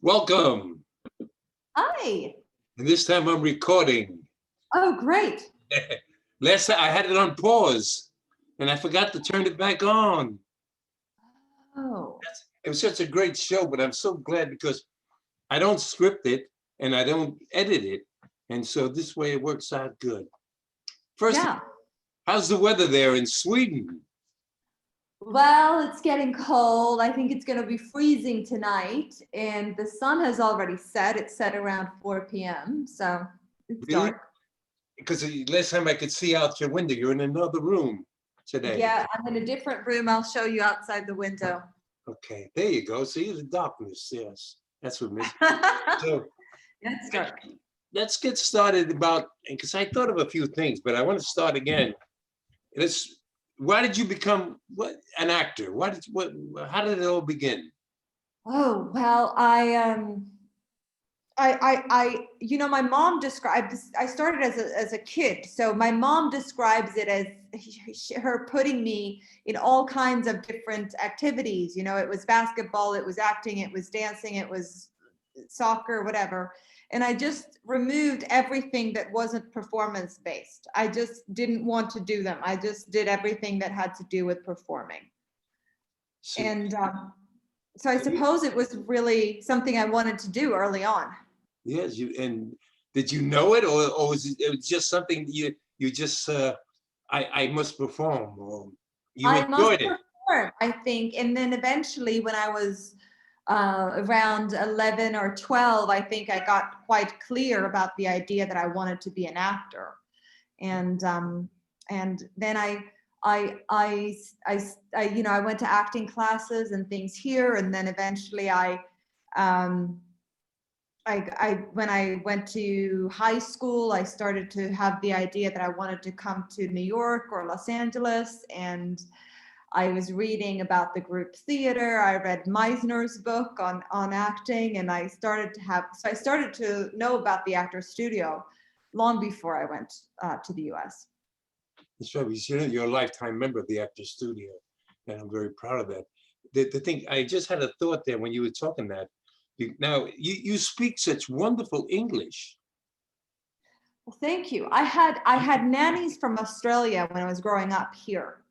Welcome. Hi. And this time I'm recording. Oh, great. Last time I had it on pause and I forgot to turn it back on. Oh. It was such a great show, but I'm so glad because I don't script it and I don't edit it. And so this way it works out good. First, Yeah. how's the weather there in Sweden? Well, it's getting cold. I think it's going to be freezing tonight, and the sun has already set. It's set around 4 p.m., so it's Really? dark. Because the last time I could see out your window, you're in another room today. Yeah, I'm in a different room. I'll show you outside the window. Okay, there you go. See the darkness. Yes, that's what missing. So It's dark. let's get started about, because I thought of a few things, but I want to start again. Why did you become an actor? How did it all begin? Oh, well, my mom described this. I started as a kid, so my mom describes it as her putting me in all kinds of different activities. It was basketball, it was acting, it was dancing, it was soccer, whatever. And I just removed everything that wasn't performance based. I just didn't want to do them. I just did everything that had to do with performing. And so I suppose it was really something I wanted to do early on. Yes, did you know it, or was it just something you just I must perform, or you I must enjoyed it? perform, I think. And then eventually, when I was around 11 or 12, I think I got quite clear about the idea that I wanted to be an actor. And then I went to acting classes and things here, and then eventually when I went to high school, I started to have the idea that I wanted to come to New York or Los Angeles, and I was reading about the group theater. I read Meisner's book on acting, and I started to know about the Actors Studio long before I went to the U.S. That's right, because you're a lifetime member of the Actors Studio, and I'm very proud of that. The thing, I just had a thought there when you were talking that. Now, you speak such wonderful English. Well, thank you. I had nannies from Australia when I was growing up here.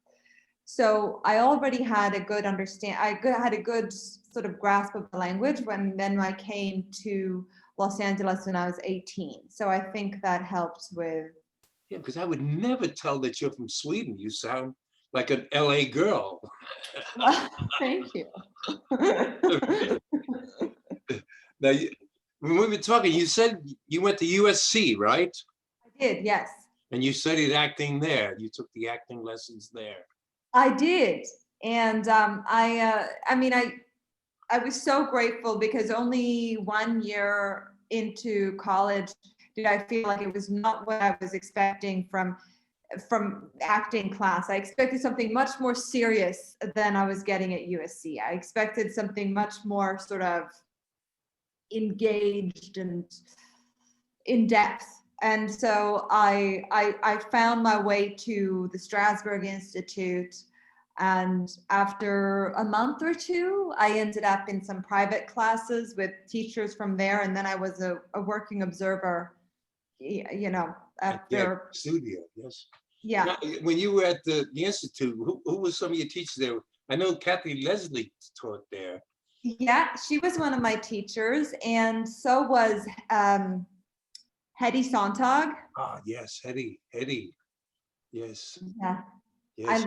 So I already had a good had a good sort of grasp of the language when I came to Los Angeles when I was 18. So I think that helped with. Yeah, because I would never tell that you're from Sweden. You sound like an LA girl. Well, thank you. Now, when we were talking, you said you went to USC, right? I did, yes. And you studied acting there. You took the acting lessons there. I did, and I was so grateful because only 1 year into college did I feel like it was not what I was expecting from acting class. I expected something much more serious than I was getting at USC. I expected something much more sort of engaged and in depth. And so I found my way to the Strasberg Institute. And after a month or two, I ended up in some private classes with teachers from there. And then I was a working observer, At the after. studio, yes. Yeah. Now, when you were at the Institute, who was some of your teachers there? I know Kathy Leslie taught there. Yeah, she was one of my teachers. And so was Hedy Sontag. Ah, yes, Hedy. Yes. Yeah. Yes. I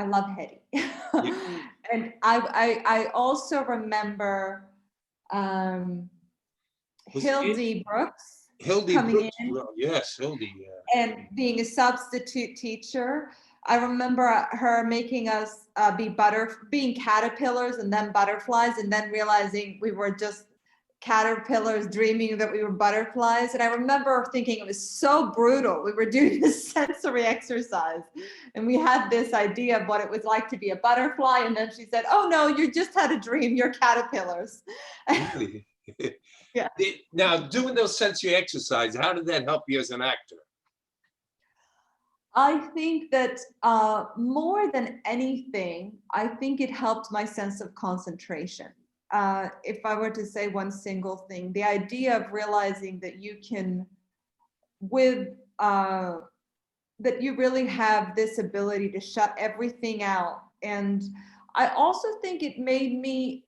love Hedy. Yeah. And I also remember Hildy Brooks coming in. Well, yes, Hildy. And being a substitute teacher. I remember her making us being caterpillars and then butterflies, and then realizing we were just caterpillars dreaming that we were butterflies. And I remember thinking it was so brutal. We were doing this sensory exercise and we had this idea of what it was like to be a butterfly. And then she said, "Oh no, you just had a dream. You're caterpillars." Really? Yeah. Now, doing those sensory exercises, how did that help you as an actor? I think that more than anything, I think it helped my sense of concentration. if I were to say one single thing, the idea of realizing that you can, with that you really have this ability to shut everything out. And I also think it made me,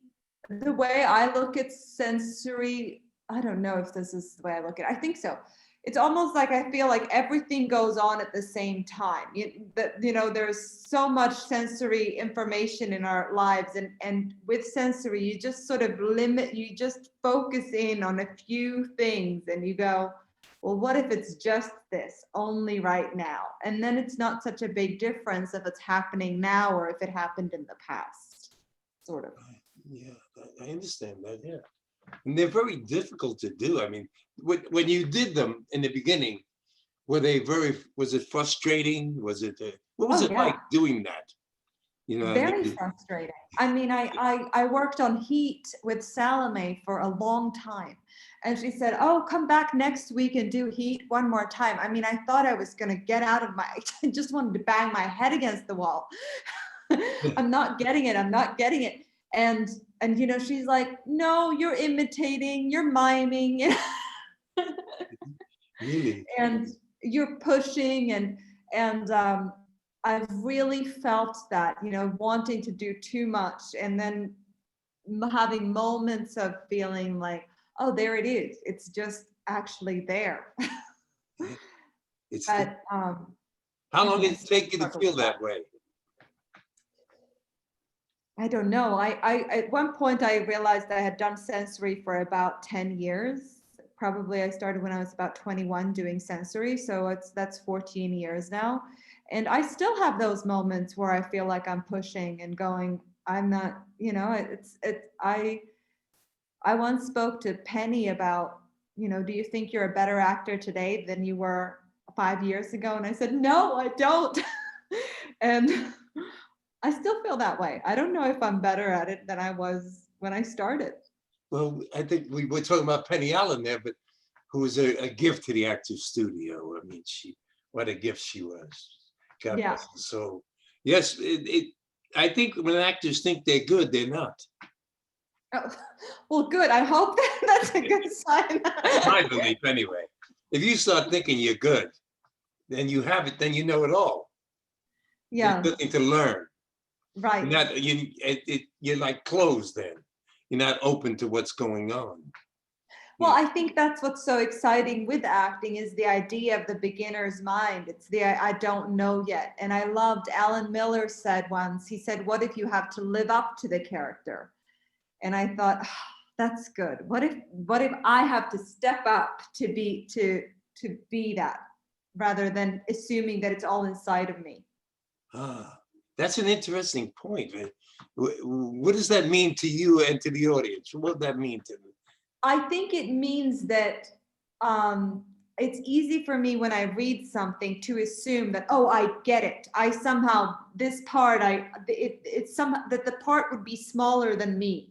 the way I look at sensory, I don't know if this is the way I look at it. I think so. It's almost like I feel like everything goes on at the same time. There's so much sensory information in our lives, and with sensory, you just sort of limit, you just focus in on a few things, and you go, well, what if it's just this only right now? And then it's not such a big difference if it's happening now or if it happened in the past, sort of. Yeah, I understand that. Yeah, and they're very difficult to do. I mean, when you did them in the beginning, was it frustrating? Was it, what was Oh, it like yeah. doing that? I Very mean, frustrating. I mean, I worked on Heat with Salome for a long time. And she said, oh, come back next week and do Heat one more time. I mean, I thought I was going to get out of I just wanted to bang my head against the wall. I'm not getting it. I'm not getting it. And she's like, no, you're imitating, you're miming. really? And you're pushing, and I've really felt that, wanting to do too much, and then having moments of feeling like, oh, there it is, it's just actually there. Yeah. It's But how long did yes, it take you to struggle feel with that. that way? I don't know. I at one point I realized I had done sensory for about 10 years. Probably I started when I was about 21 doing sensory, so that's 14 years now. And I still have those moments where I feel like I'm pushing and going, I'm not, I once spoke to Penny about, do you think you're a better actor today than you were 5 years ago? And I said, no, I don't. And I still feel that way. I don't know if I'm better at it than I was when I started. Well, I think we were talking about Penny Allen there, but who was a gift to the Actors Studio. I mean, what a gift she was. God Yeah. bless her soul. Yes, I think when actors think they're good, they're not. Oh, well, good. I hope that's a good sign. That's my belief anyway. If you start thinking you're good, then you have it, then you know it all. There's Yeah, nothing to learn. You're right. not, you're like closed then. You're not open to what's going on. Well, I think that's what's so exciting with acting is the idea of the beginner's mind. It's the I don't know yet. And I loved Alan Miller said once, he said, what if you have to live up to the character? And I thought, oh, that's good. What if I have to step up to be that, rather than assuming that it's all inside of me? Ah, that's an interesting point. What does that mean to you and to the audience? What does that mean to them? I think it means that it's easy for me when I read something to assume that, oh, I get it. I somehow, this part, it's that the part would be smaller than me.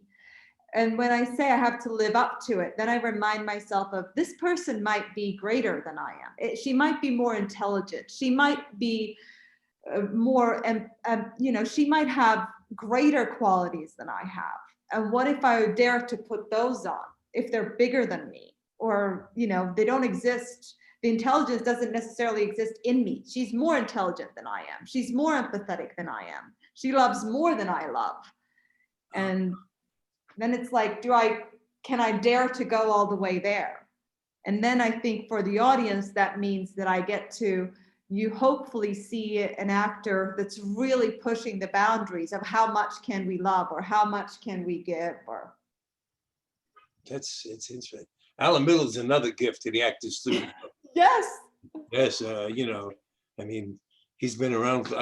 And when I say I have to live up to it, then I remind myself of this person might be greater than I am. She might be more intelligent. She might be more, she might have greater qualities than I have. And what if I dare to put those on, if they're bigger than me, or, they don't exist? The intelligence doesn't necessarily exist in me. She's more intelligent than I am. She's more empathetic than I am. She loves more than I love. And then it's like, can I dare to go all the way there? And then I think for the audience, that means that I get to, you hopefully see an actor that's really pushing the boundaries of how much can we love, or how much can we give, or. It's interesting. Alan Miller is another gift to the Actors Studio. Yes. Yes, I mean, he's been around.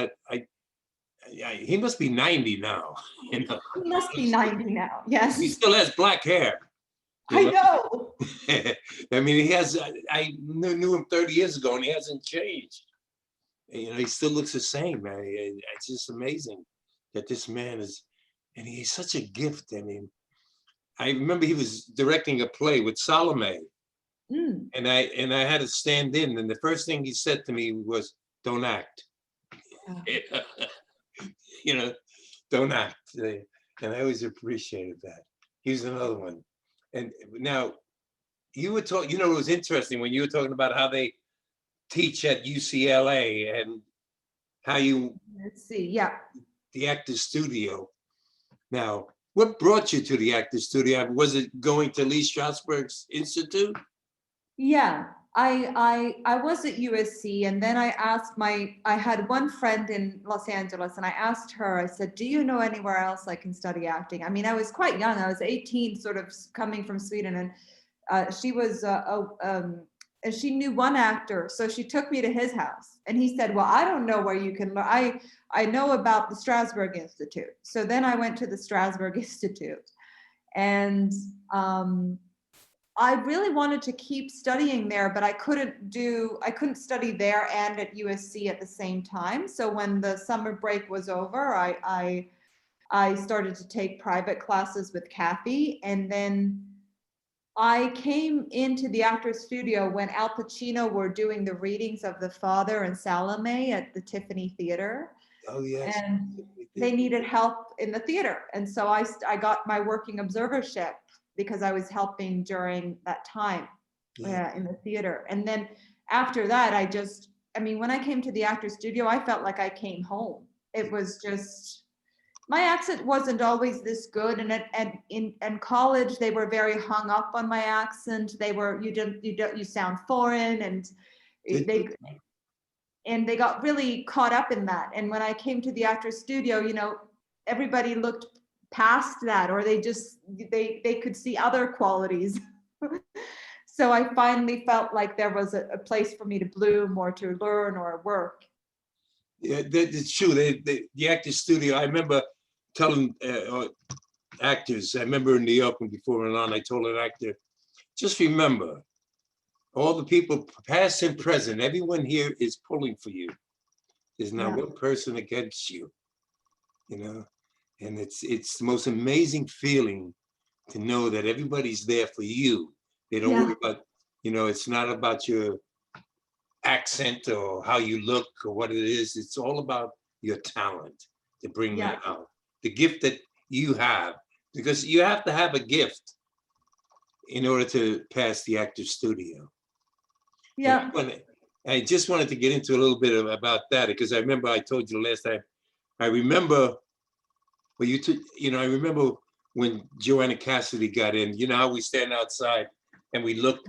He must be 90 now. He must be 90 now. Yes. He still has black hair. I know. I mean, he has. I knew him 30 years ago, and he hasn't changed. He still looks the same. It's just amazing that this man is, and he's such a gift. I mean, I remember he was directing a play with Salome, Mm. and I had to stand in, and the first thing he said to me was, "Don't act." Oh. Don't act. And I always appreciated that. He's another one. And now you were talking, it was interesting when you were talking about how they teach at UCLA and how you, Let's see. Yeah. the Actors Studio. Now, what brought you to the Actors Studio? Was it going to Lee Strasberg's Institute? Yeah, I was at USC, and then I had one friend in Los Angeles, and I asked her, I said, do you know anywhere else I can study acting? I mean, I was quite young. I was 18, sort of coming from Sweden, and she was and she knew one actor, so she took me to his house, and he said, well, I don't know where you can learn. I know about the Strasberg Institute. So then I went to the Strasberg Institute, and I really wanted to keep studying there, but I couldn't study there and at USC at the same time. So when the summer break was over, I started to take private classes with Kathy, and then I came into the Actors Studio when Al Pacino were doing the readings of The Father and Salome at the Tiffany Theater, Oh, yes. and they needed help in the theater. And so I got my working observership because I was helping during that time Yeah. in the theater. And then after that, I mean, when I came to the Actors Studio, I felt like I came home. It was just, my accent wasn't always this good. And in college, they were very hung up on my accent. They were, you sound foreign, and they, and they got really caught up in that. And when I came to the Actors Studio, everybody looked past that, or they could see other qualities. So I finally felt like there was a place for me to bloom or to learn or work. Yeah, it's true. The Actors Studio, I remember telling actors, I remember in New York when before and on, I told an actor, just remember, all the people, past and present, everyone here is pulling for you. There's not Yeah. one person against you, and it's the most amazing feeling to know that everybody's there for you. They don't worry about, it's not about your accent or how you look or what it is. It's all about your talent to bring that out, the gift that you have, because you have to have a gift in order to pass the Actors Studio. Yeah. I just wanted to get into a little bit about that, because I remember I told you the last time. I remember I remember when Joanna Cassidy got in. You know how we stand outside and we look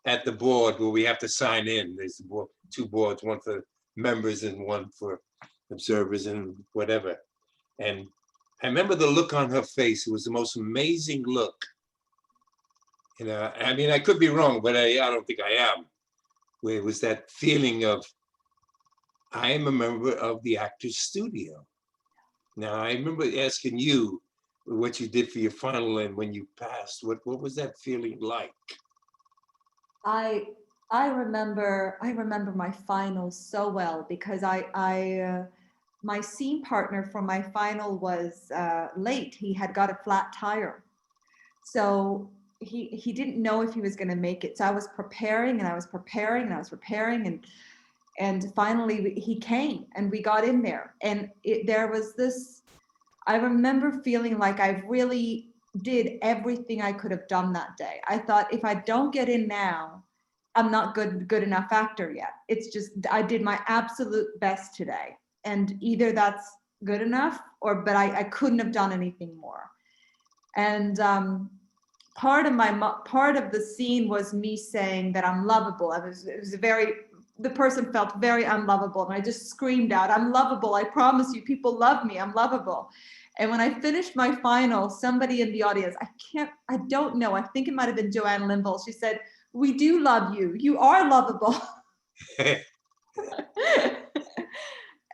at the board where we have to sign in. There's two boards, one for members and one for observers and whatever. And I remember the look on her face. It was the most amazing look. I mean, I could be wrong, but I don't think I am. Where it was that feeling of, I am a member of the Actors Studio. Now, I remember asking you what you did for your final and when you passed. What was that feeling like? I remember my finals so well, because my scene partner for my final was late. He had got a flat tire, so he didn't know if he was going to make it. So I was preparing and I was preparing and I was preparing, and finally he came and we got in there, and there was this. I remember feeling like I really did everything I could have done that day. I thought, if I don't get in now, I'm not good enough actor yet. It's just, I did my absolute best today, and either that's good enough, but I couldn't have done anything more. And part of the scene was me saying that I'm lovable. The person felt very unlovable, and I just screamed out, I'm lovable. I promise you, people love me. I'm lovable. And when I finished my final, somebody in the audience, I don't know, I think it might have been Joanne Limble. She said, we do love you. You are lovable.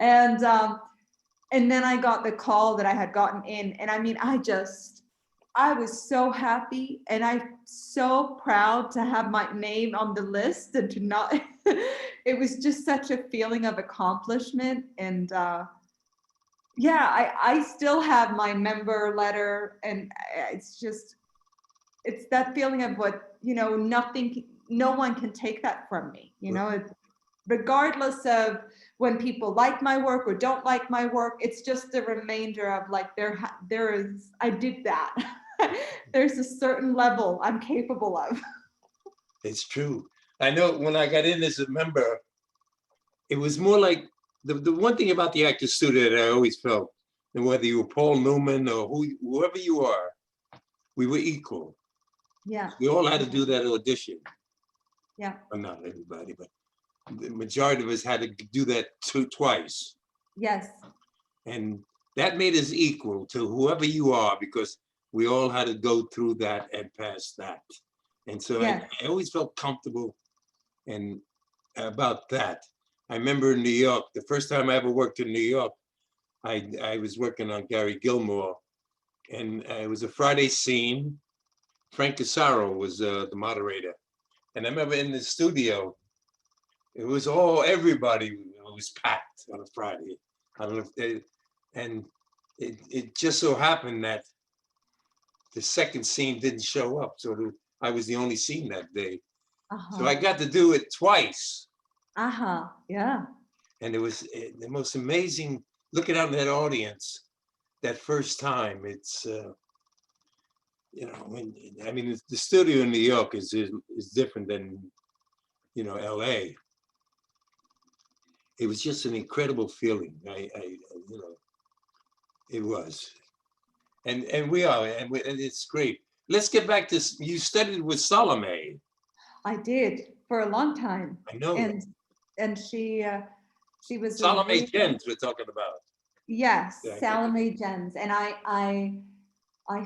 And then I got the call that I had gotten in. And I mean, I was so happy, and I'm so proud to have my name on the list, and to not, it was just such a feeling of accomplishment. And I still have my member letter, and it's that feeling of what, no one can take that from me, regardless of when people like my work or don't like my work. It's just a reminder of like, I did that. There's a certain level I'm capable of. It's true. I know when I got in as a member, it was more like the one thing about the actor studio that I always felt, and whether you were Paul Newman or whoever you are, we were equal. Yeah, We all had to do that audition. yeah, Well, not everybody, but the majority of us had to do that twice. yes, And that made us equal to whoever you are, because we all had to go through that and pass that. And so yes. I always felt comfortable and about that. I remember in New York, the first time I ever worked in New York, I was working on Gary Gilmore, and it was a Friday scene. Frank Casaro was the moderator. And I remember in the studio, it was everybody was packed on a Friday. I don't know if they, and it just so happened that the second scene didn't show up. So I was the only scene that day. So I Uh-huh. got to do it twice. Uh-huh. Yeah. And it was the most amazing, looking out in that audience that first time. It's, I mean, the studio in New York is different than, LA. It was just an incredible feeling. It was. And we are, and it's great. Let's get back to, you studied with Salome. I did for a long time. I know. And she was a Salome really, Jens we're talking about. yes, Yeah, Salome Jens. And I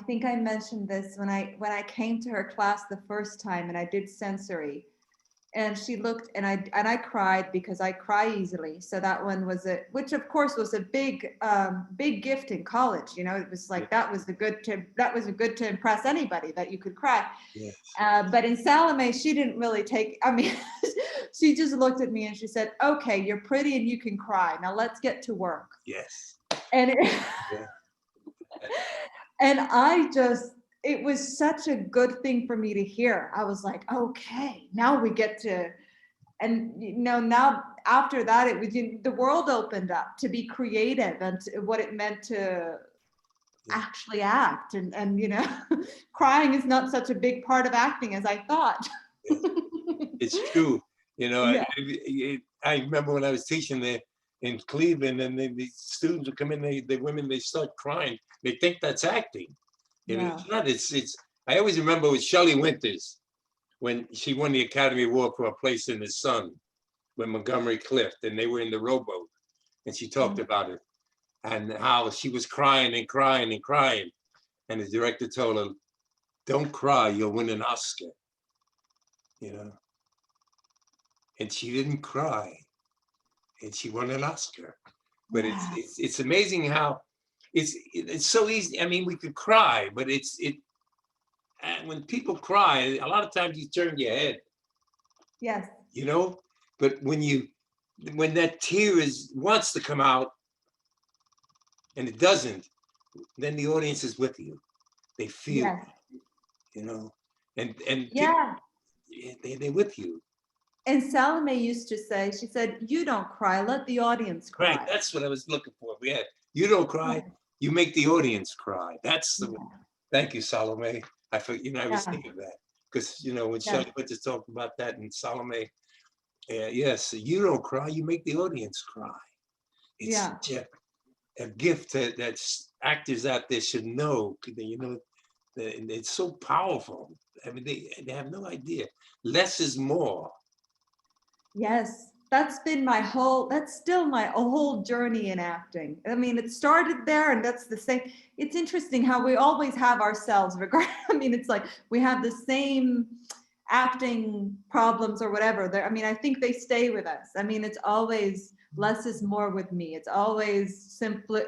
think I mentioned this when I came to her class the first time and I did sensory. And she looked and I cried because I cry easily. So that one was which of course was a big gift in college. It was like that was a good to impress anybody that you could cry. yes. But in Salome, she didn't really take, I mean, she just looked at me and she said, okay, you're pretty and you can cry. Now let's get to work. Yes. And Yeah. and it was such a good thing for me to hear. I was like, okay, now we get to, and now after that, it was, the world opened up to be creative and what it meant to actually act. And crying is not such a big part of acting as I thought. Yes. It's true. Yeah. I remember when I was teaching there in Cleveland, and the students would come in, the women, they start crying. They think that's acting. Yeah. It's not. It's. I always remember with Shelley Winters when she won the Academy Award for A Place in the Sun, when Montgomery Clift, and they were in the rowboat, and she talked about it and how she was crying and crying and crying, and the director told her, "Don't cry, you'll win an Oscar." And she didn't cry, and she won an Oscar. But Yeah. it's amazing how it's so easy. I mean, we could cry, but and when people cry, a lot of times you turn your head, Yes. you know. But when that tear wants to come out and it doesn't, then the audience is with you. They feel, Yes. and people, Yeah. they're with you. And Salome used to say, she said, you don't cry, let the audience Right. cry. That's what I was looking for. We had, you don't cry, you make the audience cry. That's the one. Thank you, Salome. I was Yeah. thinking of that because, when Yeah. Shelley went to talk about that, and Salome, yes, you don't cry, you make the audience cry. It's Yeah. such a gift that actors out there should know. It's so powerful. I mean, they have no idea. Less is more. Yes. That's still my whole journey in acting. I mean, it started there and that's the same. It's interesting how we always have ourselves I mean, it's like we have the same acting problems or whatever. I mean, I think they stay with us. I mean, it's always less is more with me. It's always simply,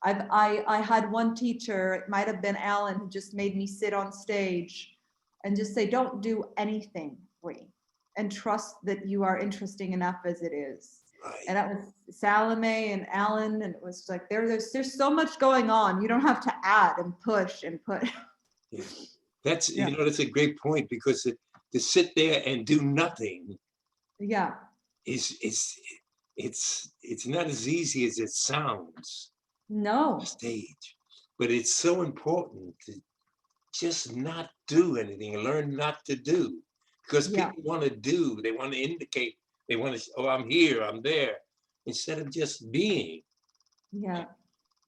I had one teacher, it might have been Alan, who just made me sit on stage and just say, don't do anything, Ree, and trust that you are interesting enough as it is. Right. And that was Salome and Alan, and it was like there's so much going on. You don't have to add and push and put. Yeah. That's Yeah. that's a great point, because to sit there and do nothing Yeah. is it's not as easy as it sounds. No. Stage. but it's so important to just not do anything and learn not to do, because Yeah, people want to do, they want to indicate, they want to, oh, I'm here, I'm there, instead of just being. yeah,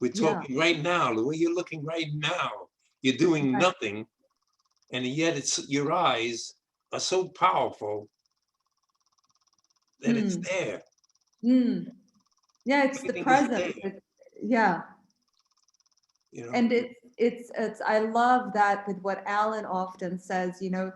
We're yeah. talking right now, the way you're looking right now, you're doing Right. nothing, and yet it's your eyes are so powerful that it's Mm, there. mm. Yeah, it's the Everything is there, presence. Yeah. you know. And it's I love that with what Alan often says, you know,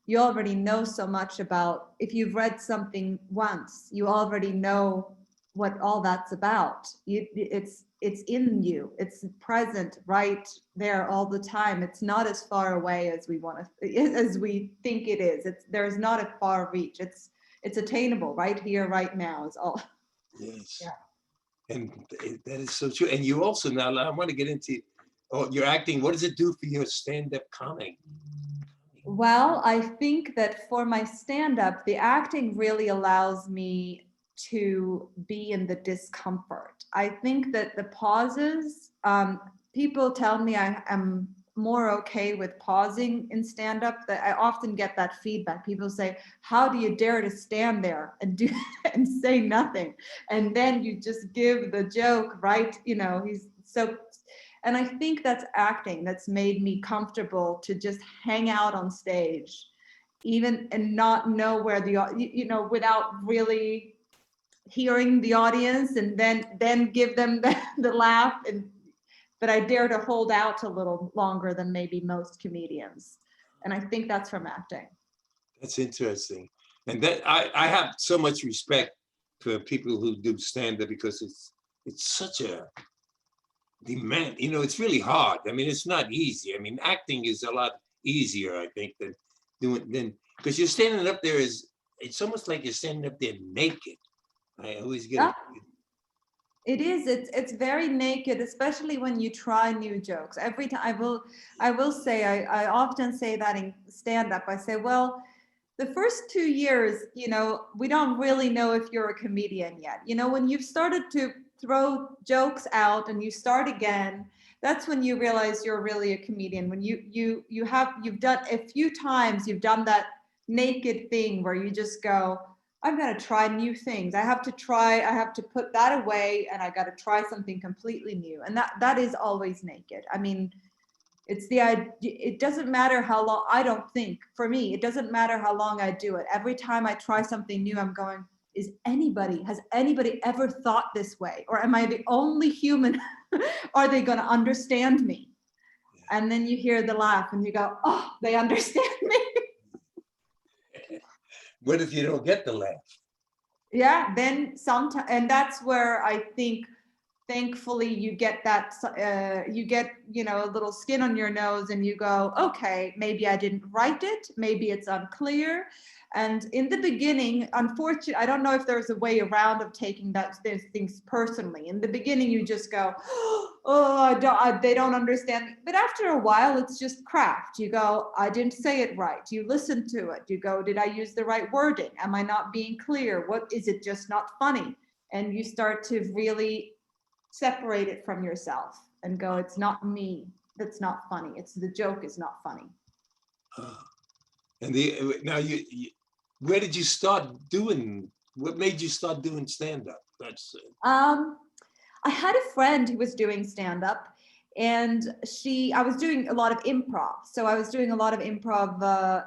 you already know so much about, if you've read something once, you already know what all that's about. It's in you. It's present right there all the time. It's not as far away as we want to, as we think it is. There's not a far reach. It's attainable right here, right now is all. Yes. Yeah. And that is so true. And you also, now I want to get into, oh, your acting. What does it do for your stand-up comic? Well, I think that for my stand up, the acting really allows me to be in the discomfort. I think that the pauses, people tell me I am more okay with pausing in stand up. That I often get that feedback. People say, how do you dare to stand there and do and say nothing? And then you just give the joke, right? You know, he's so, and I think that's acting that's made me comfortable to just hang out on stage, even and not know where you know, without really hearing the audience, and then give them the laugh. And but I dare to hold out a little longer than maybe most comedians. And I think that's from acting. That's interesting. And that I have so much respect for people who do stand-up, because it's such a demand. You know, it's really hard. I mean, it's not easy. I mean, acting is a lot easier, I think, than doing than because you're standing up there is, it's almost like you're standing up there naked. I always get Yeah, it. it is. It's very naked, especially when you try new jokes. Every time I will say I often say that in stand up. I say, well, the first 2 years, you know, we don't really know if you're a comedian yet. You know, when you've started to throw jokes out and you start again, that's when you realize you're really a comedian. When you've done a few times, you've done that naked thing where you just go, I've got to try new things. I have to put that away, and I got to try something completely new. And that is always naked. I mean, it's the idea. It doesn't matter how long. I don't think, for me, it doesn't matter how long I do it. Every time I try something new, I'm going, has anybody ever thought this way? Or am I the only human? Are they going to understand me? And then you hear the laugh and you go, oh, they understand me. What if you don't get the laugh? Yeah, then sometimes, and that's where I think thankfully you get that you get, you know, a little skin on your nose and you go, okay, maybe I didn't write it, maybe it's unclear. And in the beginning, unfortunately, I don't know if there's a way around of taking those things personally. In the beginning you just go, oh, they don't understand. But after a while it's just craft. You go, I didn't say it right. You listen to it, you go, did I use the right wording? Am I not being clear? What is it, just not funny? And you start to really separate it from yourself and go, it's not me that's not funny, it's the joke is not funny. Uh, and now where did you start doing? What made you start doing stand-up? That's um I had a friend who was doing stand up, and I was doing a lot of improv. So I was doing a lot of improv,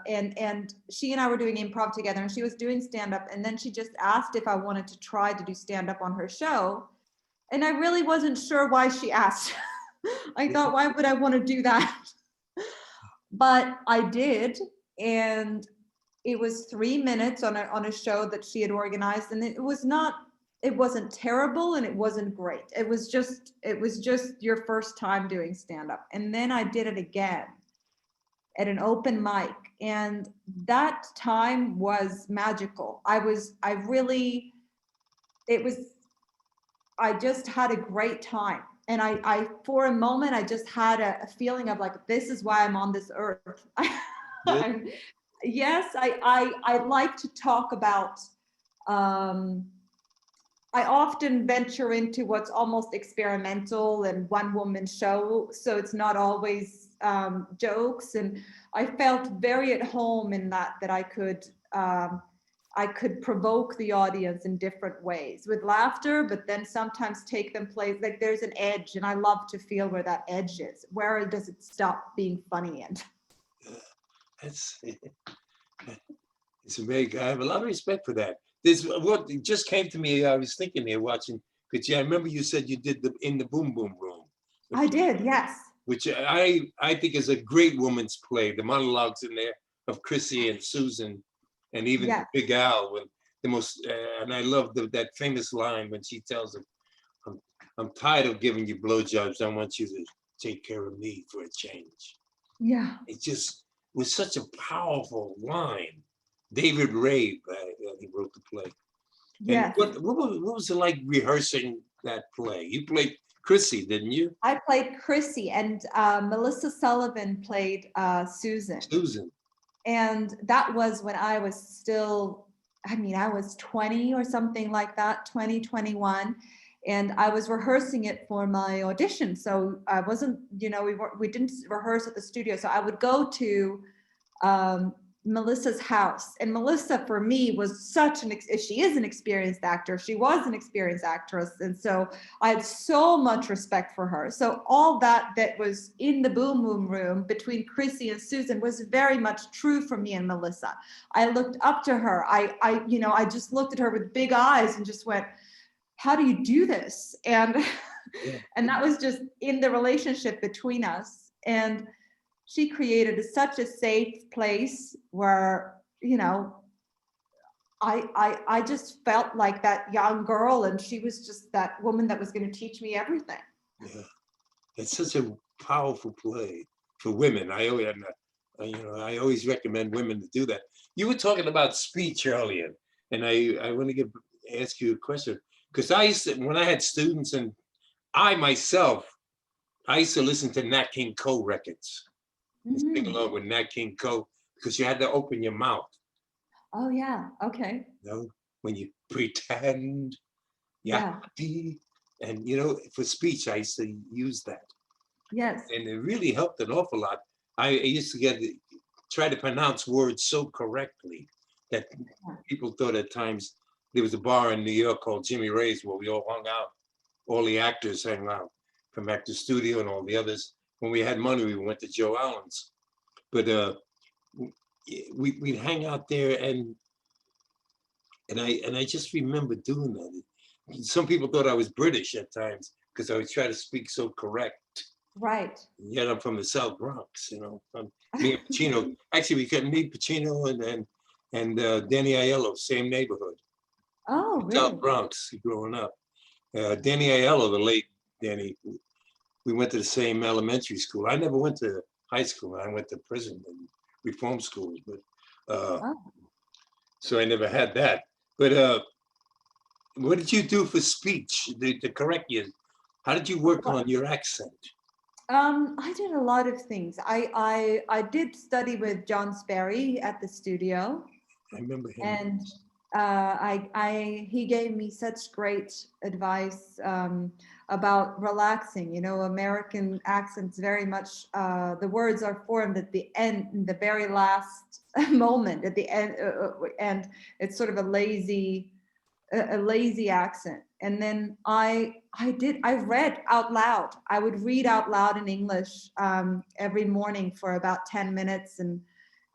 and she and I were doing improv together, and she was doing stand up, and then she just asked if I wanted to try to do stand up on her show. And I really wasn't sure why she asked. I thought, why would I want to do that? But I did, and it was 3 minutes on a show that she had organized, and it wasn't terrible and it wasn't great. It was just your first time doing stand up. And then I did it again at an open mic, and that time was magical. I really, it was, I just had a great time. And I for a moment, I just had a feeling of like, this is why I'm on this earth. good. Yes, I like to talk about, um, I often venture into what's almost experimental and one woman show, so it's not always jokes. And I felt very at home in that I could provoke the audience in different ways with laughter, but then sometimes take them place like there's an edge, and I love to feel where that edge is. Where does it stop being funny? And That's it's amazing. I have a lot of respect for that. This what just came to me. I was thinking here watching because I remember you said you did the in the Boom Boom Room, I did, yes. which I think is a great woman's play. The monologues in there of Chrissy and Susan, and even Yeah. Big Al with the most. And I love that famous line when she tells him, "I'm I'm tired of giving you blowjobs. I want you to take care of me for a change." Yeah. It just was such a powerful line. David Ray, he wrote the play. And Yes. what was it like rehearsing that play? You played Chrissy, didn't you? I played Chrissy, and Melissa Sullivan played Susan. Susan. And that was when I was still, I mean, I was 20 or something like that, 20, 21. And I was rehearsing it for my audition. So I wasn't, we didn't rehearse at the studio. So I would go to Melissa's house. And Melissa, for me, was she is an experienced actor. She was an experienced actress. And so I had so much respect for her. So all that was in the Boom Boom Room between Chrissy and Susan was very much true for me and Melissa. I looked up to her. I just looked at her with big eyes and just went, how do you do this? And Yeah. and that was just in the relationship between us. And she created such a safe place where, I just felt like that young girl, and she was just that woman that was going to teach me everything. Yeah. It's such a powerful play for women. I always recommend women to do that. You were talking about speech earlier, and I want to ask you a question because I used to, when I had students and I myself, I used to listen to Nat King Cole records and sing Mhm. along with Nat King Cole because you had to open your mouth, Oh yeah. Okay. when you pretend, yeah, Yeah. and for speech, I used to use that. Yes. And it really helped an awful lot. I used to try to pronounce words so correctly that people thought at times there was a bar in New York called Jimmy Ray's where we all hung out. All the actors hung out from Actor Studio and all the others. When we had money, we went to Joe Allen's. But we'd hang out there, and I just remember doing that. Some people thought I was British at times because I would try to speak so correct. Right. Yet I'm from the South Bronx, me and Pacino. Actually, we couldn't meet Pacino and Danny Aiello, same neighborhood, Oh, South really? Bronx, growing up. Danny Aiello, the late Danny, we went to the same elementary school. I never went to high school. I went to prison and reform schools, but Oh. so I never had that. But what did you do for speech to correct you? How did you work on your accent? I did a lot of things. I did study with John Sperry at the studio, I remember him. and he gave me such great advice about relaxing. American accents very much. The words are formed at the end, in the very last moment, at the end, and it's sort of a lazy accent. And then I read out loud. I would read out loud in English every morning for about 10 minutes. And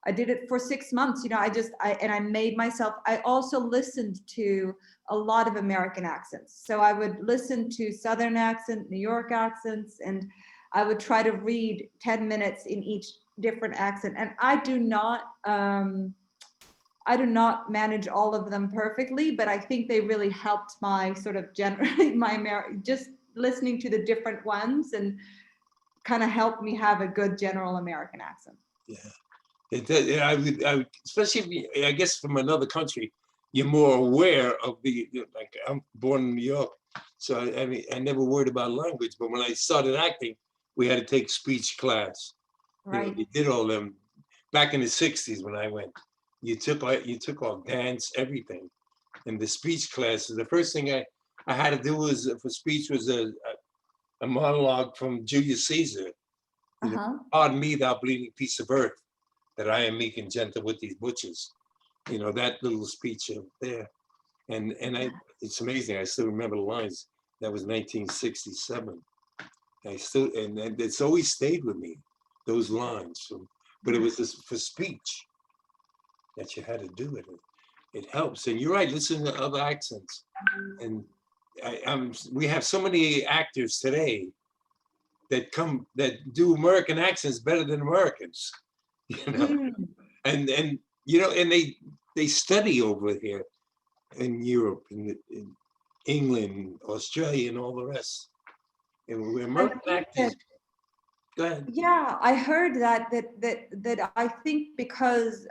I did it for 6 months. I made myself, I also listened to a lot of American accents. So I would listen to Southern accent, New York accents, and I would try to read 10 minutes in each different accent. And I do not manage all of them perfectly, but I think they really helped my sort of just listening to the different ones, and kind of helped me have a good general American accent. Yeah. I would, especially I guess from another country, you're more aware of like I'm born in New York, so I mean I never worried about language. But when I started acting, we had to take speech class. Right. You did all them back in the '60s when I went. You took all dance, everything, and the speech classes. The first thing I had to do was for speech was a monologue from Julius Caesar. You know, Uh-huh. pardon me, thou bleeding piece of earth, that I am meek and gentle with these butchers. You know, that little speech up there. And it's amazing. I still remember the lines. That was 1967. I still, and it's always stayed with me, those lines. But it was this for speech that you had to do it. It helps. And you're right, listen to other accents. And we have so many actors today that do American accents better than Americans, you know. Mm. And you know, and they study over here in Europe, in England, Australia, and all the rest. And we're I American think that, actors. Go ahead. yeah, I heard that I think because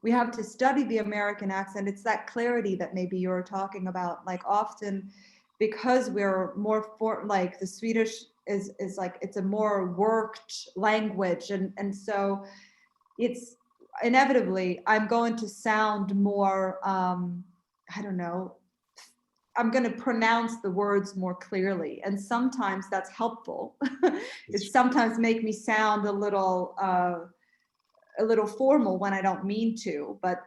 we have to study the American accent, it's that clarity that maybe you're talking about. Like often, because we're more like the Swedish is like it's a more worked language, and so it's inevitably I'm going to sound more I don't know, I'm going to pronounce the words more clearly, and sometimes that's helpful. It It's, sometimes make me sound a little formal when I don't mean to, but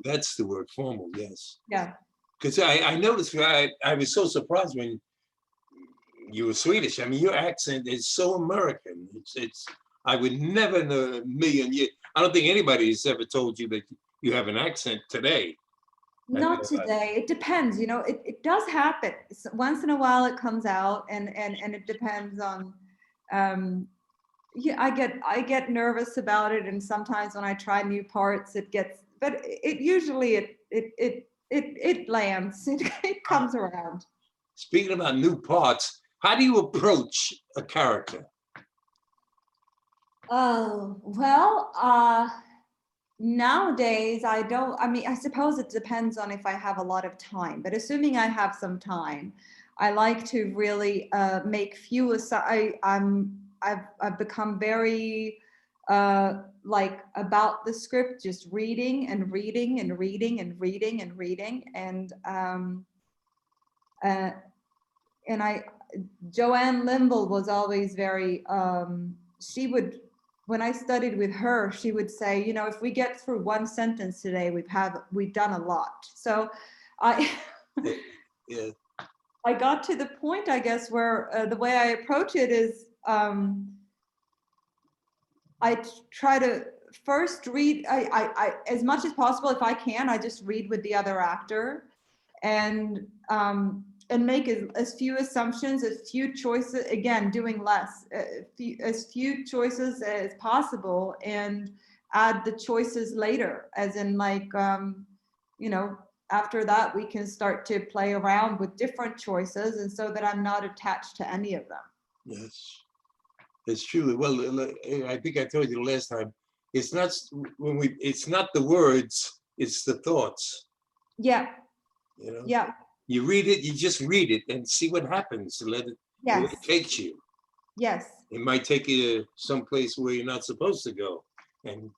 that's the word, formal, yes. yeah. Because I noticed, I was so surprised when you were Swedish. I mean, your accent is so American. I would never in a million years, I don't think anybody's ever told you that you have an accent today. I Not know that. today. It depends, you know, it does happen. Once in a while it comes out, and it depends on um yeah, I get nervus about it, and sometimes when I try new parts it gets, but it usually it lands. It comes around. Speaking about new parts, how do you approach a character? Oh, well, nowadays I don't, I mean, I suppose it depends on if I have a lot of time, but assuming I have some time, I like to really make few I've become very like about the script, just reading and reading and reading and reading and reading, uh, and I Joanne Limble was always very she would, when I studied with her, she would say, you know, if we get through one sentence today, we've done a lot. So I Yeah, I got to the point, I guess, where the way I approach it is I try to first read, as much as possible, if I can, I just read with the other actor, and make as few assumptions, as few choices, again, doing less, as few choices as possible, and add the choices later, as in like, you know, after that we can start to play around with different choices, and so that I'm not attached to any of them. yes. It's true. Well, I think I told you the last time. It's not It's not the words. It's the thoughts. Yeah, You know, yeah, you read it. You just read it and see what happens. Where it yes, takes you. yes. It might take you someplace where you're not supposed to go, and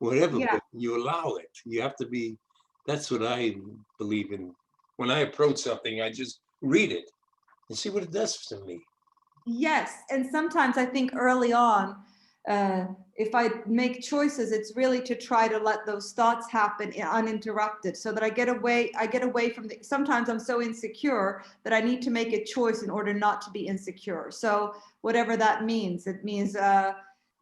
whatever. Yeah. But you allow it. You have to be. That's what I believe in. When I approach something, I just read it and see what it does to me. Yes, and sometimes I think early on, if I make choices, it's really to try to let those thoughts happen uninterrupted, so that I get away from the, sometimes I'm so insecure that I need to make a choice in order not to be insecure. So whatever that means, it means,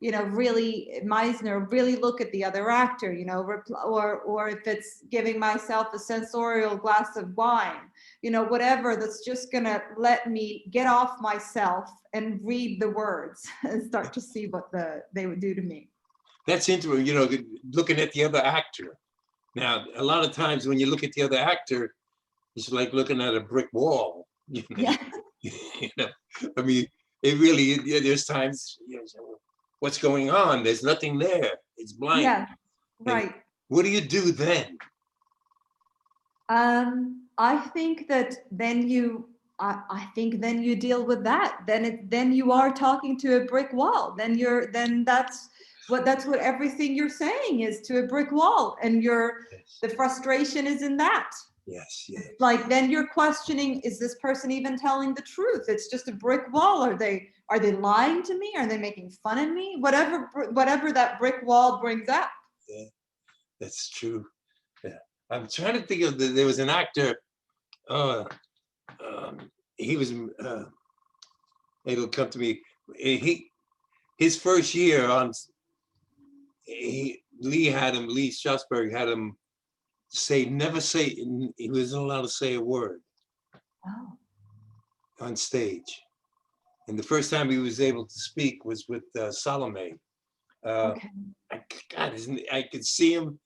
you know, really, Meisner, really look at the other actor, you know, or if it's giving myself a sensorial glass of wine, you know, whatever, that's just gonna let me get off myself and read the words and start to see what they would do to me. That's interesting. You know, looking at the other actor. Now, a lot of times when you look at the other actor, it's like looking at a brick wall. You know, Yeah, you know? I mean, it really. Yeah, there's times. You know, what's going on? There's nothing there. It's blank. yeah, And right. what do you do then? I think that then I think then you deal with that. Then you are talking to a brick wall. Then that's what everything you're saying is, to a brick wall, and Yes. the frustration is in that. Yes, yes. Like then you're questioning, is this person even telling the truth? It's just a brick wall. Are they lying to me? Are they making fun of me? Whatever that brick wall brings up. Yeah, that's true. Yeah. I'm trying to think of there was an actor. Uh, he was. It'll come to me. His first year on. Lee Strasberg had him never say. He wasn't allowed to say a word Oh. on stage. And the first time he was able to speak was with Salome. Okay. God, I could see him,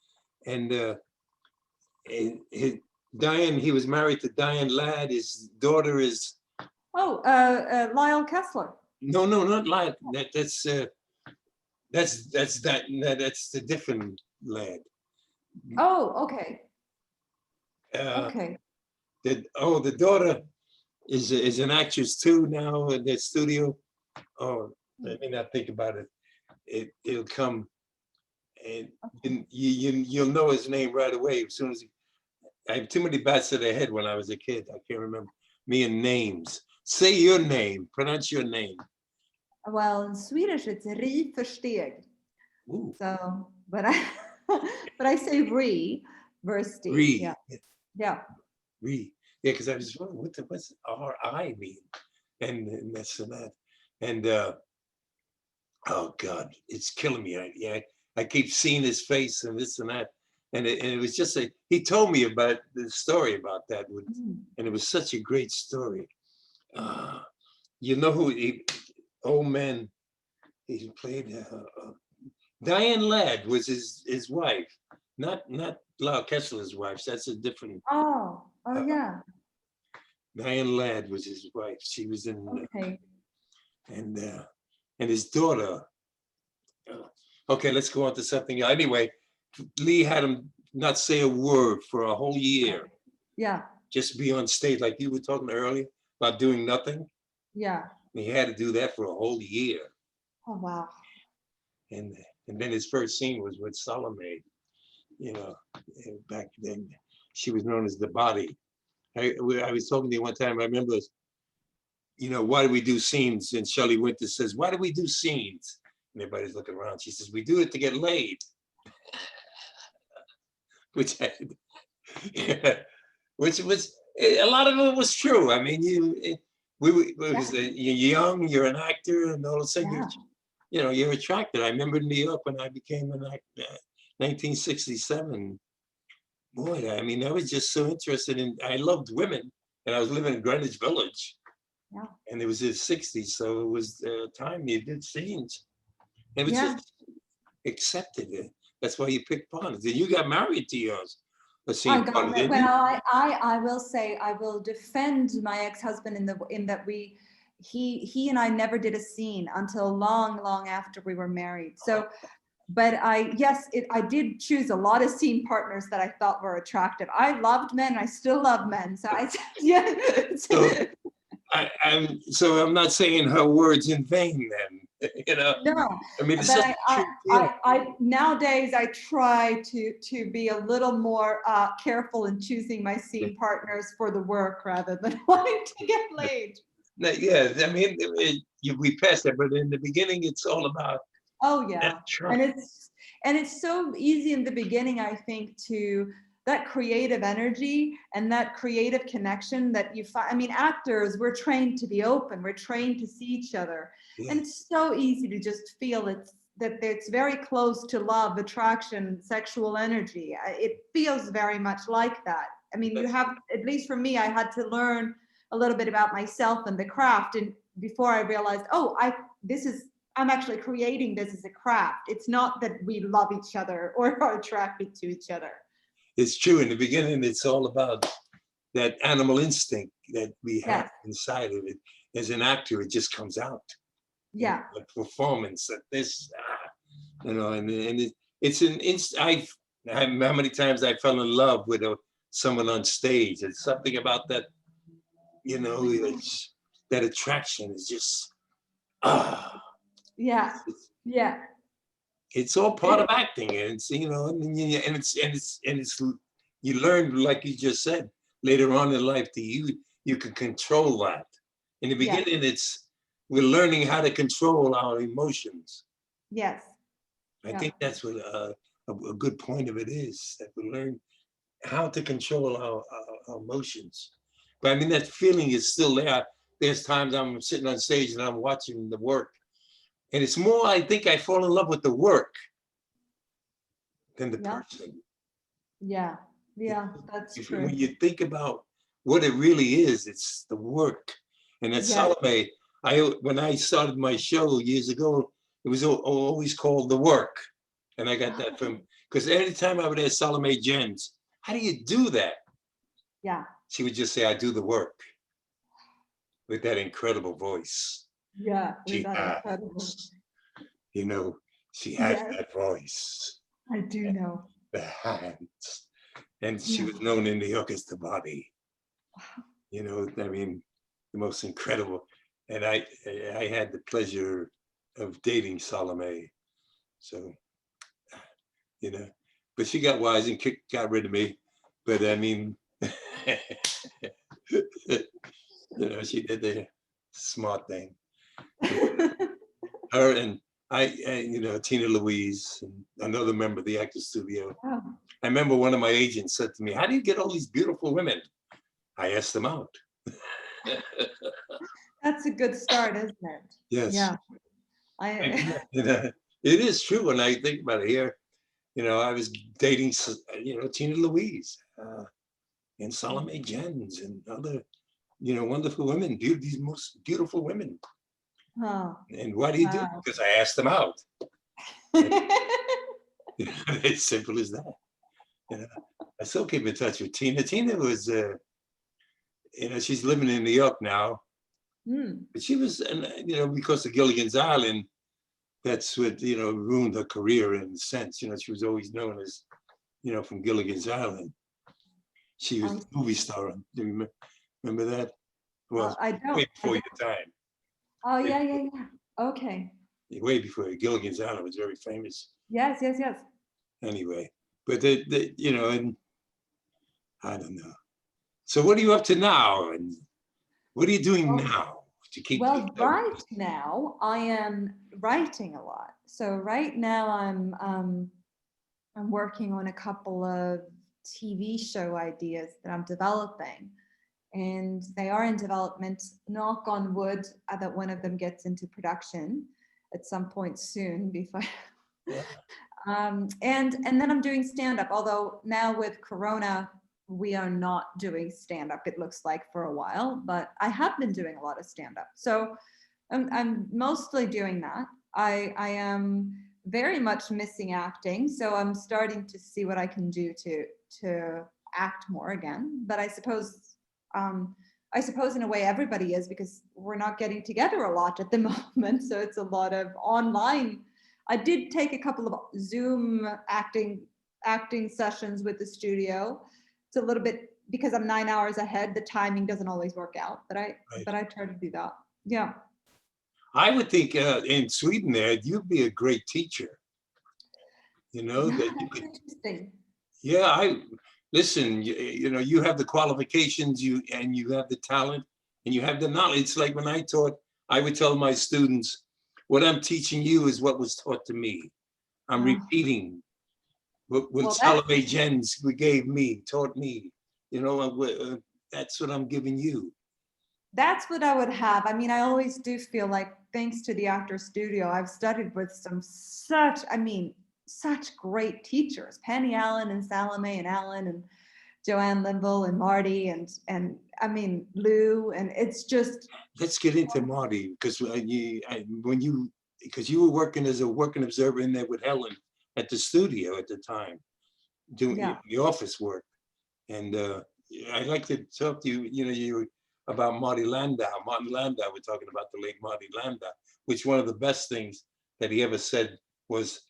and Diane. He was married to Diane Ladd. His daughter is Oh, Lyle Kessler. no, not Ladd. That's the different Ladd. Oh, okay. Uh, Okay. the daughter is an actress too now in the studio. Oh, let me not think about it. It'll come, and you'll know his name right away as soon as I have too many bats to the head when I was a kid. I can't remember me and names. Say your name. Pronounce your name. Well, in Swedish it's ri.versteegh. Ooh, So, but I but I say ri.versteegh. Re. Yeah. Yeah. Re. Yeah, because I was wondering what's R.I. mean, and that's and that, and oh God, it's killing me. I keep seeing his face and this and that, and it was just he told me about the story about that, and it was such a great story. You know who old man he played? Diane Ladd was his wife, not Lyle Kessler's wife. That's a different. Oh, Uh, yeah. Diane Ladd was his wife. She was in, Okay. and his daughter. Okay, let's go on to something else. Anyway, Lee had him not say a word for a whole year, Yeah. just be on stage like you were talking earlier about doing nothing. Yeah. And he had to do that for a whole year. Oh, wow. And then his first scene was with Salome, back then. She was known as the body. I was talking to you one time, I remember, why do we do scenes? And Shelley Winter says, why do we do scenes? And everybody's looking around. She says, we do it to get laid. Which which was a lot of it was true. I mean, you're young, you're an actor, and all of a sudden you're attracted. I remember in New York when I became an actor, 1967. Boy, I mean, I was just so interested in. I loved women, and I was living in Greenwich Village, and it was the '60s, so it was time you did scenes. It was just accepted. That's why you picked partners. And you got married to yours. I got it. Well, I will say I will defend my ex-husband in that he and I never did a scene until long after we were married. So, but I did choose a lot of scene partners that I thought were attractive. I loved men. I still love men. So I'm not saying her words in vain then, No, I mean, it's but such a true feeling. I nowadays I try to be a little more careful in choosing my scene partners for the work rather than wanting to get laid. Yeah, I mean, we passed that, but in the beginning, it's all about. Oh yeah, and it's so easy in the beginning, I think, that creative energy and that creative connection that you find. I mean, actors, we're trained to be open, we're trained to see each other, and it's so easy to just feel that it's very close to love, attraction, sexual energy. It feels very much like that. I mean, you have, at least for me, I had to learn a little bit about myself and the craft, and before I realized, I'm actually creating this as a craft. It's not that we love each other or are attracted to each other. It's true. In the beginning, it's all about that animal instinct that we have inside of it. As an actor, it just comes out. Yeah. The performance that this, and how many times I fell in love with someone on stage. It's something about that, that attraction is just, Yeah. It's all part of acting, and it's and it's You learn, like you just said, later on in life, that you can control that. In the Yes, beginning, we're learning how to control our emotions. yes, I yeah, think that's what a good point of it is, that we learn how to control our emotions. But I mean, that feeling is still there. There's times I'm sitting on stage and I'm watching the work, and it's more, I think I fall in love with the work than the yeah, person. yeah, You yeah, know, that's if, true. when you think about what it really is, it's the work. And at Yes. Salome, when I started my show years ago, it was always called The Work. And I got that from, because anytime I would ask Salome Jens, how do you do that? Yeah, She would just say, I do the work, with that incredible voice. yeah, was She that incredible? has, you know, she has Yes, that voice, I do know. the hands. And she Yeah. was known in New York as the body. I mean, the most incredible. And I had the pleasure of dating Salome. So, you know, but she got wise and got rid of me. But I mean, she did the smart thing. Her and Tina Louise, and another member of the Actors Studio. Wow, I remember one of my agents said to me, how do you get all these beautiful women? I asked them out. that's a good start, isn't it? Yes. Yeah, I, It is true when I think about it here. I was dating, Tina Louise and Salome Jens and other, wonderful women, these most beautiful women. oh, And why do you do it? wow. Because I asked them out. It's simple as that. You know, I still keep in touch with Tina. Tina was, she's living in New York now, Hmm. but she was, and because of Gilligan's Island, that's what ruined her career in a sense. She was always known as, from Gilligan's Island. She was I the movie see. star. Do you remember that? Well, I way don't. I before don't. your time. Oh, Way, yeah, yeah, yeah. Okay. way before Gilligan's Island was very famous. Yes, yes, yes. Anyway, but and I don't know. So what are you up to now? And what are you doing Well, now to keep well, yourself right busy? now I am writing a lot. So right now I'm working on a couple of TV show ideas that I'm developing, and they are in development. Knock on wood, that one of them gets into production at some point soon. Before, Yeah. and then I'm doing stand up. Although now with Corona, we are not doing stand up. It looks like for a while, but I have been doing a lot of stand up. So I'm mostly doing that. I am very much missing acting, so I'm starting to see what I can do to act more again. But I suppose in a way everybody is, because we're not getting together a lot at the moment. So it's a lot of online. I did take a couple of Zoom acting sessions with the studio. It's a little bit, because I'm 9 hours ahead. The timing doesn't always work out, but I Right. but I try to do that. Yeah. I would think in Sweden there, you'd be a great teacher. Yeah, That you that's could. interesting. Yeah, listen. You have the qualifications, you have the talent, and you have the knowledge. It's like when I taught, I would tell my students, "What I'm teaching you is what was taught to me. I'm Oh, repeating what well, that's Salome Jens gave me, taught me. That's what I'm giving you." that's what I would have. I mean, I always do feel like, thanks to the actor studio, I've studied with such great teachers, Penny Allen and Salome and Alan and Joanne Limble and Marty and I mean Lou, and it's just Let's get into Marty, because because you were working as a working observer in there with Helen at the studio at the time, doing yeah. the office work. And I'd like to talk to you, about Marty Landau. Martin Landau, we're talking about the late Marty Landau, which one of the best things that he ever said was,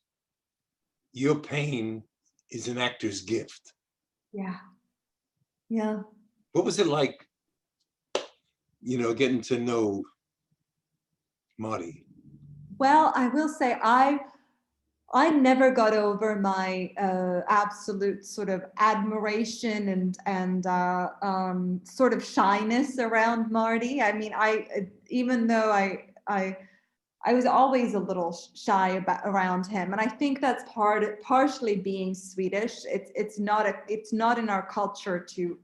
your pain is an actor's gift. Yeah. Yeah. What was it like, getting to know Marty? Well, I will say I never got over my absolute sort of admiration and sort of shyness around Marty. I mean, even though I was always a little shy around him, and I think that's partially being Swedish. It's not in our culture to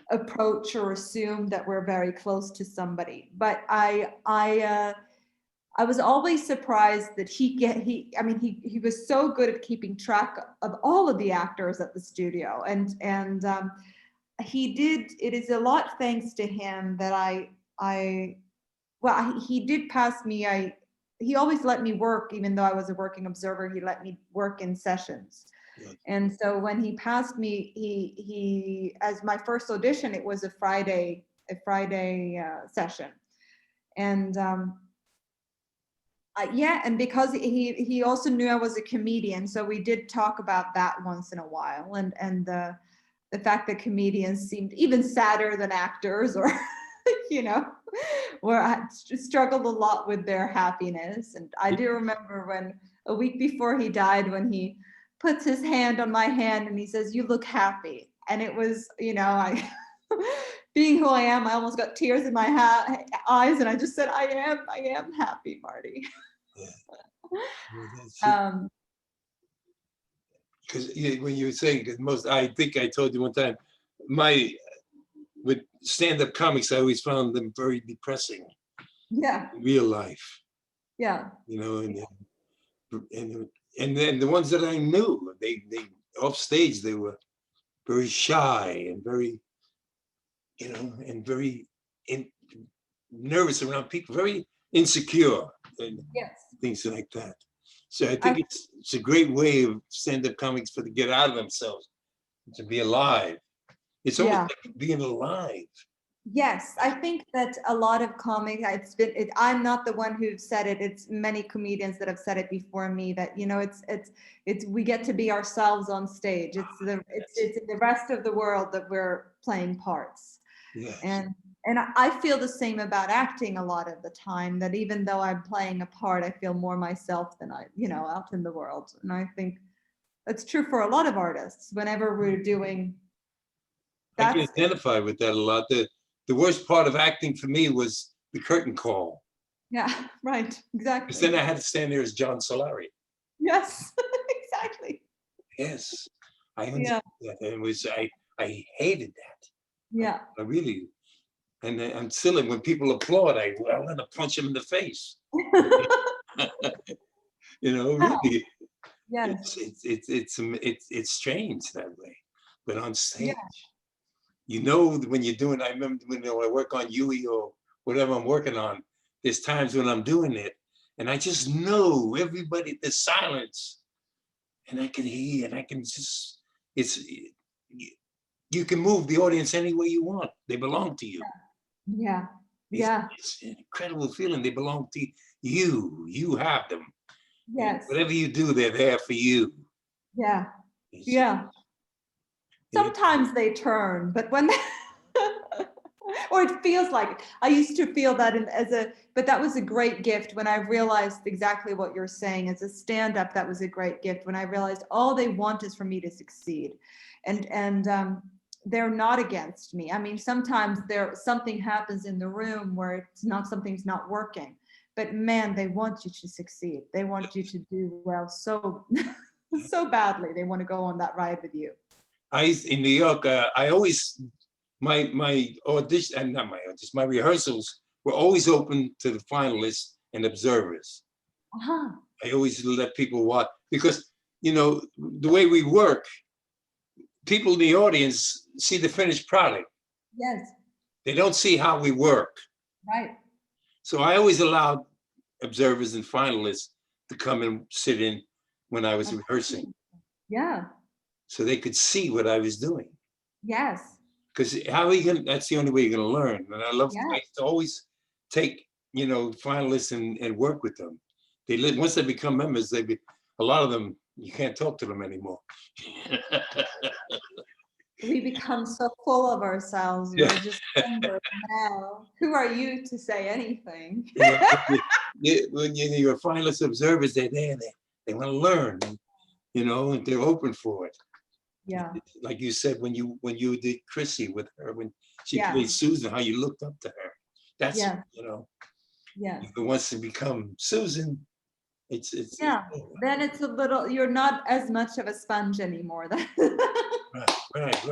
approach or assume that we're very close to somebody. But I was always surprised that he was so good at keeping track of all of the actors at the studio, and he did. It is a lot thanks to him that he did pass me. He always let me work, even though I was a working observer. He let me work in sessions. Yeah. And so when he passed me, he as my first audition, it was a Friday session, and yeah, and because he also knew I was a comedian, so we did talk about that once in a while, and the fact that comedians seemed even sadder than actors, or you know, where I struggled a lot with their happiness. And I do remember when a week before he died, when he puts his hand on my hand and he says, "You look happy," and it was, you know, I. Being who I am, I almost got tears in my eyes, and I just said, I am happy, Marty." Um, Because when you were saying, because I think I told you one time, with stand-up comics, I always found them very depressing yeah, in real life, yeah, you know, and then the ones that I knew, they off stage, they were very shy and very, you know, and very nervous around people, very insecure and yes. things like that. So I I, think it's a great way of stand-up comics to get out of themselves, to be alive. It's almost yeah, like being alive. yes. I think that a lot of comics, I'm not the one who said it. It's many comedians that have said it before me, that, you know, it's we get to be ourselves on stage. It's in the rest of the world that we're playing parts. Yes. And I feel the same about acting a lot of the time, that even though I'm playing a part, I feel more myself than out in the world. And I think that's true for a lot of artists. Whenever we're doing, I can that's, identify with that a lot. The worst part of acting for me was the curtain call, yeah, right, because then exactly. I had to stand there as John Solari. Yes, exactly. Yes, I Yeah, understood that. And I hated that. yeah, I really, and I'm silly when people applaud. I want to punch them in the face. You know, really, yes, it's strange that way. But on yeah, stage, you know, when you're doing, I remember when I work on Yui or whatever I'm working on, there's times when I'm doing it and I just know everybody, the silence, and I can hear, and I can just, it's, you can move the audience any way you want. They belong to you. yeah, It's, yeah, it's an incredible feeling. They belong to you. You have them. And yes, whatever you do, they're there for you. yeah, It's, yeah. it, Sometimes they turn, but when they, or it feels like it. I used to feel that but that was a great gift when I realized exactly what you're saying. As a stand-up, that was a great gift when I realized all they want is for me to succeed, and they're not against me. I mean, sometimes something happens in the room where something's not working, but man, they want you to succeed. They want you to do well so so badly. They want to go on that ride with you. in New York, I always, my audition, and not my audition, my rehearsals were always open to the finalists and observers. Uh-huh. I always let people watch because, you know, the way we work, people in the audience see the finished product. Yes, They don't see how we work. right. So I always allowed observers and finalists to come and sit in when I was rehearsing Yeah. so they could see what I was doing. Yes. Because how are you gonna, that's the only way you're gonna learn. And I Yeah. used to always take, you know, finalists and work with them. Once they become members, a lot of them, you can't talk to them anymore. We become so full of ourselves. Yeah. We're just humble now. Who are you to say anything? You know, when your finalist observers, they're there, they want to learn, you know, and they're open for it. Yeah, Like you said, when you did Chrissy with her, when she yeah, played Susan, how you looked up to her. That's, yeah, you know, yeah, if it wants to become Susan, it's yeah. Then it's a little, you're not as much of a sponge anymore. right,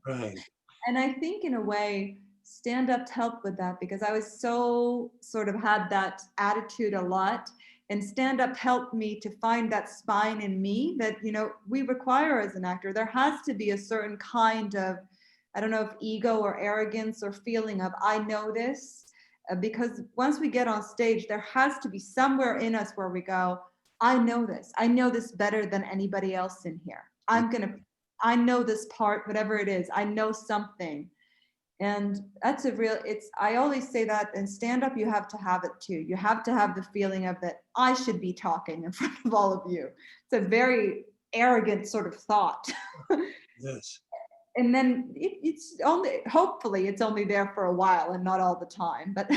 right. And I think in a way, stand up helped with that because I was so sort of had that attitude a lot. And stand up helped me to find that spine in me that, you know, we require as an actor. There has to be a certain kind of, I don't know if ego or arrogance or feeling of, I know this. Because once we get on stage, there has to be somewhere in us where we go, I know this. I know this better than anybody else in here. I know this part, whatever it is, I know something. And that's a real, I always say that in stand up, you have to have it too. You have to have the feeling of that I should be talking in front of all of you. It's a very arrogant sort of thought. Yes. And then it's only, hopefully it's only there for a while and not all the time. But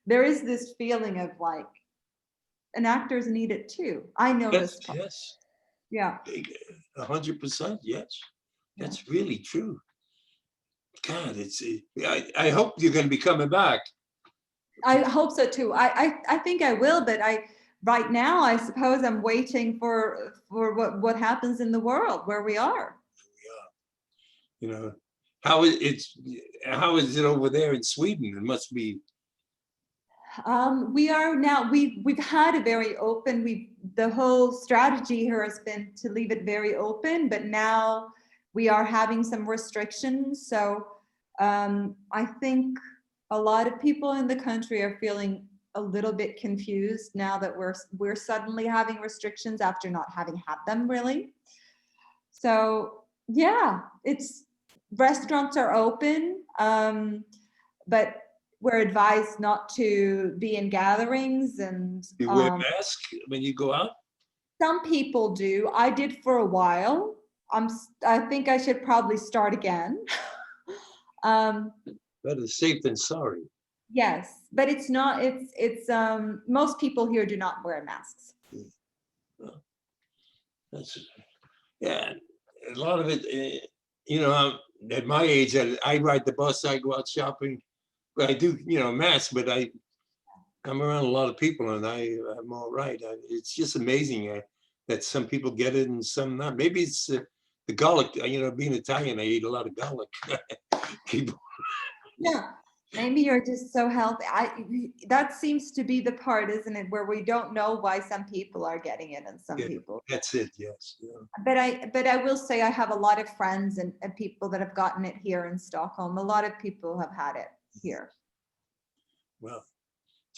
there is this feeling of like, and actors need it too. I know Yes, this part. yes. Yeah. 100%, yes. Yeah. That's really true. God, I hope you're going to be coming back. I hope so too. I think I will, but right now I suppose I'm waiting for what happens in the world where we are. You know, how is it over there in Sweden? It must be. We are now we've had a very open, the whole strategy here has been to leave it very open, but now we are having some restrictions. So I think a lot of people in the country are feeling a little bit confused now that we're suddenly having restrictions after not having had them really. So yeah, it's restaurants are open, but we're advised not to be in gatherings, and You wear masks when you go out? some people do. I did for a while. I think I should probably start again. um, Better safe than sorry. yes, but it's not. It's most people here do not wear masks. That's, yeah, a lot of it, you know, at my age, I ride the bus, I go out shopping, but I do, you know, mask, but I'm around a lot of people and I'm all right. It's just amazing that some people get it and some not. Maybe it's the garlic, you know, being Italian, I eat a lot of garlic. People, Yeah. Maybe you're just so healthy. That seems to be the part, isn't it, where we don't know why some people are getting it and some yeah, people. that's it, yes. Yeah. But I will say I have a lot of friends and people that have gotten it here in Stockholm. A lot of people have had it here. Well,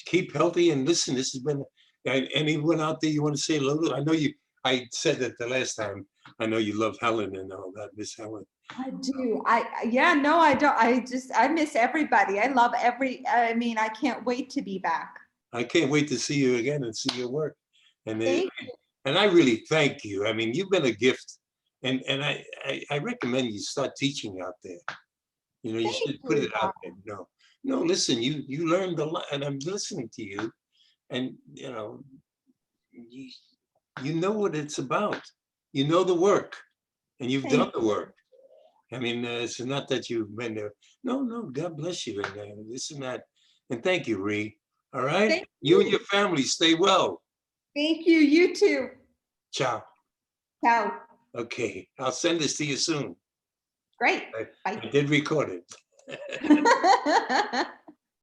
keep healthy and listen, this has been, anyone out there you want to say hello to? I know I said that the last time. I know you love Helen and all that, Miss Helen. I do. Yeah, no, I don't. I miss everybody. I mean, I can't wait to be back. I can't wait to see you again and see your work. And Thank and I really thank you. I mean, you've been a gift, and I recommend you start teaching out there. You know, you Thank should put you. it out there. No, no, listen, you learned a lot, and I'm listening to you, and you know, you know what it's about. You know the work, and you've done Thank the work. I mean, it's not that you've been there. No, no, God bless you, and this and that. And thank you, Ree. All right, Thank you and you. your family stay well. Thank you. You too. Ciao. Ciao. Okay, I'll send this to you soon. Great. I Bye. did record it.